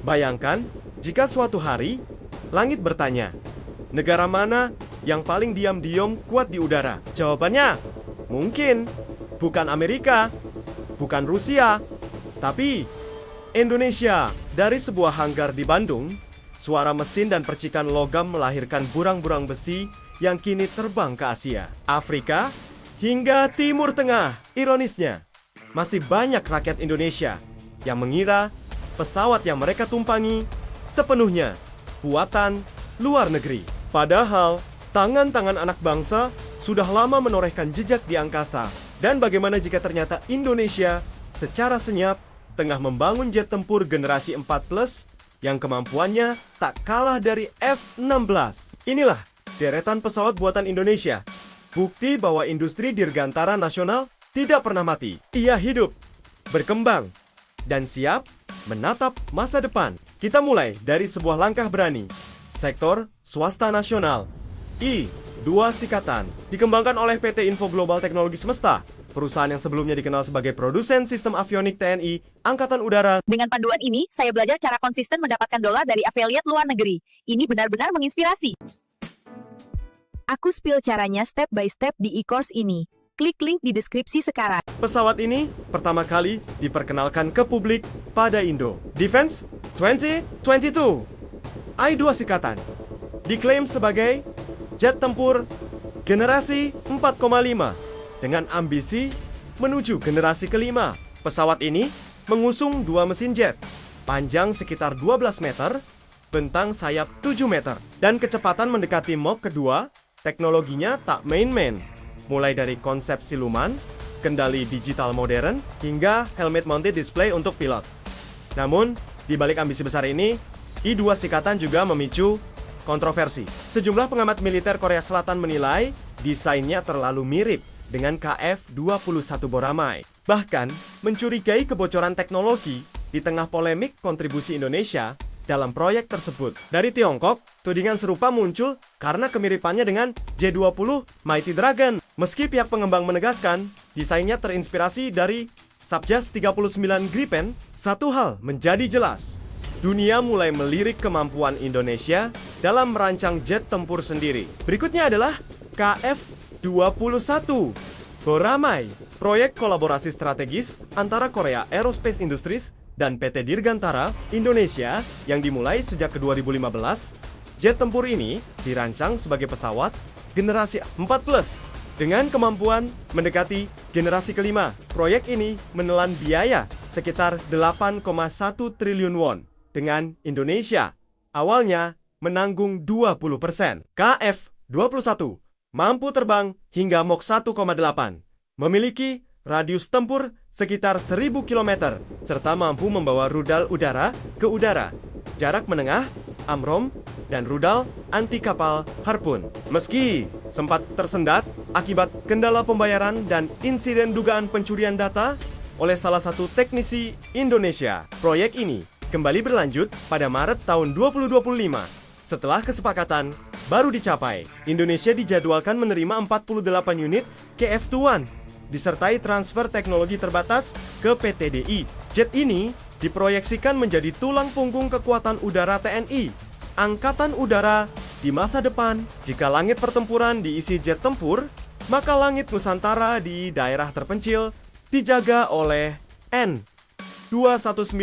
Bayangkan, jika suatu hari, langit bertanya, negara mana yang paling diam-diam kuat di udara? Jawabannya, mungkin bukan Amerika, bukan Rusia, tapi Indonesia. Dari sebuah hanggar di Bandung, suara mesin dan percikan logam melahirkan burang-burang besi yang kini terbang ke Asia, Afrika, hingga Timur Tengah. Ironisnya, masih banyak rakyat Indonesia yang mengira pesawat yang mereka tumpangi sepenuhnya buatan luar negeri. Padahal, tangan-tangan anak bangsa sudah lama menorehkan jejak di angkasa. Dan bagaimana jika ternyata Indonesia secara senyap tengah membangun jet tempur generasi 4 plus yang kemampuannya tak kalah dari F-16. Inilah deretan pesawat buatan Indonesia. Bukti bahwa industri dirgantara nasional tidak pernah mati. Ia hidup, berkembang, dan siap menatap masa depan. Kita mulai dari sebuah langkah berani. Sektor swasta nasional. I-2 Sikatan dikembangkan oleh PT Info Global Teknologi Semesta, perusahaan yang sebelumnya dikenal sebagai produsen sistem avionik TNI Angkatan Udara. Dengan panduan ini, saya belajar cara konsisten mendapatkan dolar dari afiliat luar negeri. Ini benar-benar menginspirasi. Aku spill caranya step by step di e-course ini. Klik link di deskripsi sekarang. Pesawat ini pertama kali diperkenalkan ke publik pada Indo Defense 2022. I-2 Sikatan diklaim sebagai jet tempur generasi 4,5 dengan ambisi menuju generasi kelima. Pesawat ini mengusung dua mesin jet, panjang sekitar 12 meter, bentang sayap 7 meter, dan kecepatan mendekati Mach kedua. Teknologinya tak main-main, mulai dari konsep siluman, kendali digital modern, hingga helmet mounted display untuk pilot. Namun, di balik ambisi besar ini, I-2 Sikatan juga memicu kontroversi. Sejumlah pengamat militer Korea Selatan menilai desainnya terlalu mirip dengan KF-21 Boramai. Bahkan, mencurigai kebocoran teknologi di tengah polemik kontribusi Indonesia dalam proyek tersebut. Dari Tiongkok, tudingan serupa muncul karena kemiripannya dengan J-20 Mighty Dragon. Meski pihak pengembang menegaskan desainnya terinspirasi dari Subjas 39 Gripen, satu hal menjadi jelas. Dunia mulai melirik kemampuan Indonesia dalam merancang jet tempur sendiri. Berikutnya adalah KF-21 Boramai, proyek kolaborasi strategis antara Korea Aerospace Industries dan PT Dirgantara Indonesia yang dimulai sejak 2015. Jet tempur ini dirancang sebagai pesawat generasi 4 plus dengan kemampuan mendekati generasi kelima. Proyek ini menelan biaya sekitar 8,1 triliun won dengan Indonesia awalnya menanggung 20%. KF-21 mampu terbang hingga Mach 1,8, memiliki radius tempur sekitar 1000 km, serta mampu membawa rudal udara ke udara, jarak menengah, AMRAAM, dan rudal anti kapal Harpoon. Meski sempat tersendat akibat kendala pembayaran dan insiden dugaan pencurian data oleh salah satu teknisi Indonesia, proyek ini kembali berlanjut pada Maret tahun 2025. Setelah kesepakatan baru dicapai, Indonesia dijadwalkan menerima 48 unit KF-21 disertai transfer teknologi terbatas ke PT DI. Jet ini diproyeksikan menjadi tulang punggung kekuatan udara TNI Angkatan Udara di masa depan. Jika langit pertempuran diisi jet tempur, maka langit Nusantara di daerah terpencil dijaga oleh N219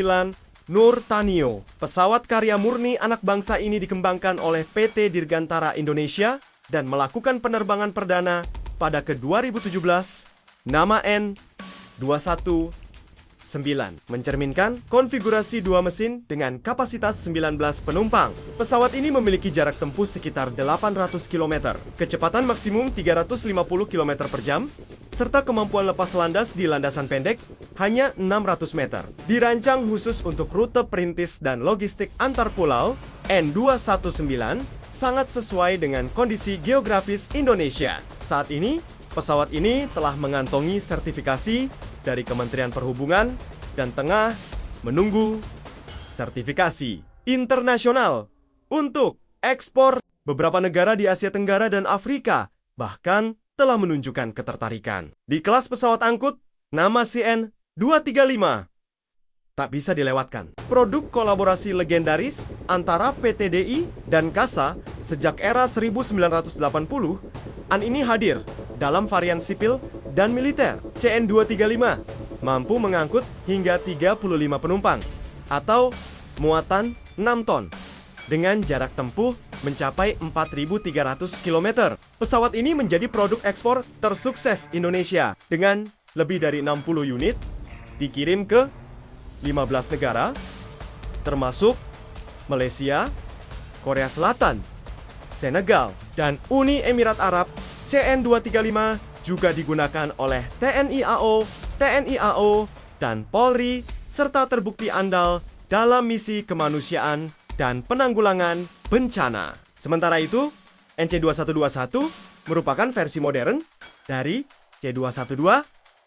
Nurtanio. Pesawat karya murni anak bangsa ini dikembangkan oleh PT Dirgantara Indonesia dan melakukan penerbangan perdana pada ke-2017. Nama N219 mencerminkan konfigurasi dua mesin dengan kapasitas 19 penumpang. Pesawat ini memiliki jarak tempuh sekitar 800 km, kecepatan maksimum 350 km per jam, serta kemampuan lepas landas di landasan pendek hanya 600 meter. Dirancang khusus untuk rute perintis dan logistik antar pulau, N219 sangat sesuai dengan kondisi geografis Indonesia. Saat ini, pesawat ini telah mengantongi sertifikasi dari Kementerian Perhubungan dan tengah menunggu sertifikasi internasional untuk ekspor. Beberapa negara di Asia Tenggara dan Afrika bahkan telah menunjukkan ketertarikan. Di kelas pesawat angkut, nama CN-235 tak bisa dilewatkan. Produk kolaborasi legendaris antara PT.DI dan KASA sejak era 1980-an ini hadir dalam varian sipil dan militer. CN235 mampu mengangkut hingga 35 penumpang atau muatan 6 ton dengan jarak tempuh mencapai 4.300 km. Pesawat ini menjadi produk ekspor tersukses Indonesia dengan lebih dari 60 unit dikirim ke 15 negara termasuk Malaysia, Korea Selatan, Senegal, dan Uni Emirat Arab. CN235 juga digunakan oleh TNI AO, dan Polri, serta terbukti andal dalam misi kemanusiaan dan penanggulangan bencana. Sementara itu, NC2121 merupakan versi modern dari C212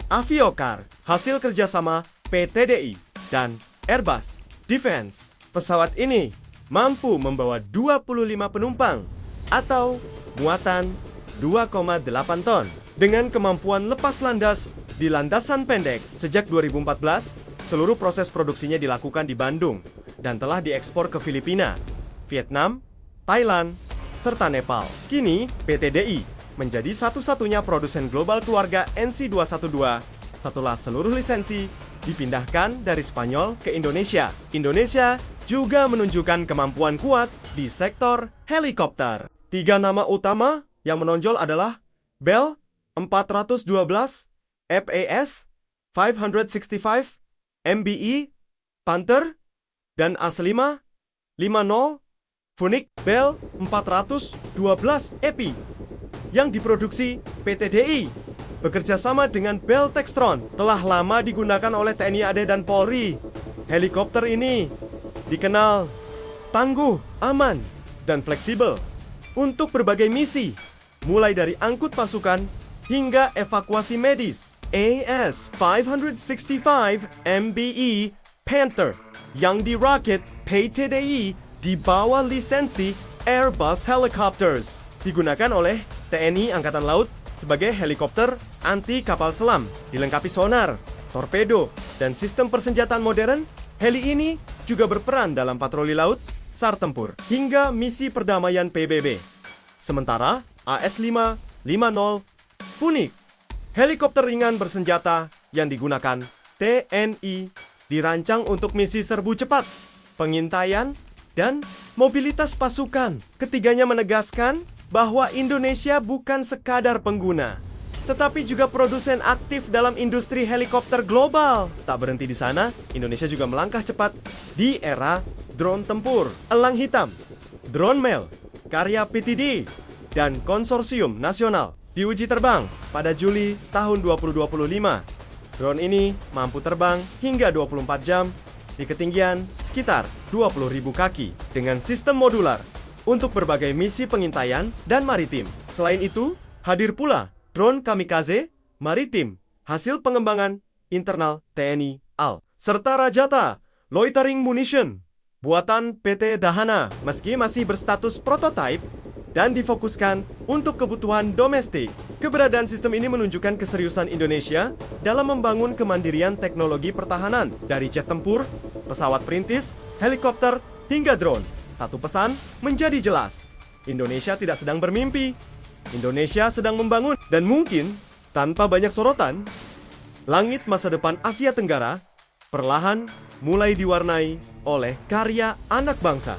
Aviocar, hasil kerjasama PT.DI dan Airbus Defense. Pesawat ini mampu membawa 25 penumpang atau muatan 2,8 ton dengan kemampuan lepas landas di landasan pendek. Sejak 2014, seluruh proses produksinya dilakukan di Bandung dan telah diekspor ke Filipina, Vietnam, Thailand, serta Nepal. Kini, PT.DI menjadi satu-satunya produsen global keluarga NC212 setelah seluruh lisensi dipindahkan dari Spanyol ke Indonesia. Indonesia juga menunjukkan kemampuan kuat di sektor helikopter. 3 nama utama yang menonjol adalah Bell 412 FAS 565 MBE Panther dan A550 Phoenix. Bell 412 EPI yang diproduksi PT.DI bekerja sama dengan Bell Textron telah lama digunakan oleh TNI AD dan Polri. Helikopter ini dikenal tangguh, aman, dan fleksibel untuk berbagai misi, mulai dari angkut pasukan hingga evakuasi medis. AS565 MBE Panther yang dirakit PT.DI di bawah lisensi Airbus Helicopters digunakan oleh TNI Angkatan Laut sebagai helikopter anti kapal selam, dilengkapi sonar, torpedo, dan sistem persenjataan modern. Heli ini juga berperan dalam patroli laut, SAR tempur, hingga misi perdamaian PBB. Sementara AS550 Phoenix, helikopter ringan bersenjata yang digunakan TNI, dirancang untuk misi serbu cepat, pengintaian, dan mobilitas pasukan. Ketiganya menegaskan bahwa Indonesia bukan sekadar pengguna, tetapi juga produsen aktif dalam industri helikopter global. Tak berhenti di sana, Indonesia juga melangkah cepat di era drone tempur. Elang hitam, Drone Mail, karya PTD dan konsorsium nasional, diuji terbang pada Juli tahun 2025. Drone ini mampu terbang hingga 24 jam di ketinggian sekitar 20.000 kaki dengan sistem modular untuk berbagai misi pengintaian dan maritim. Selain itu, hadir pula drone kamikaze maritim hasil pengembangan internal TNI AL, serta Rajata Loitering Munition buatan PT Dahana. Meski masih berstatus prototipe dan difokuskan untuk kebutuhan domestik, keberadaan sistem ini menunjukkan keseriusan Indonesia dalam membangun kemandirian teknologi pertahanan dari jet tempur, pesawat perintis, helikopter, hingga drone. Satu pesan menjadi jelas, Indonesia tidak sedang bermimpi, Indonesia sedang membangun. Dan mungkin tanpa banyak sorotan, langit masa depan Asia Tenggara perlahan mulai diwarnai oleh karya anak bangsa.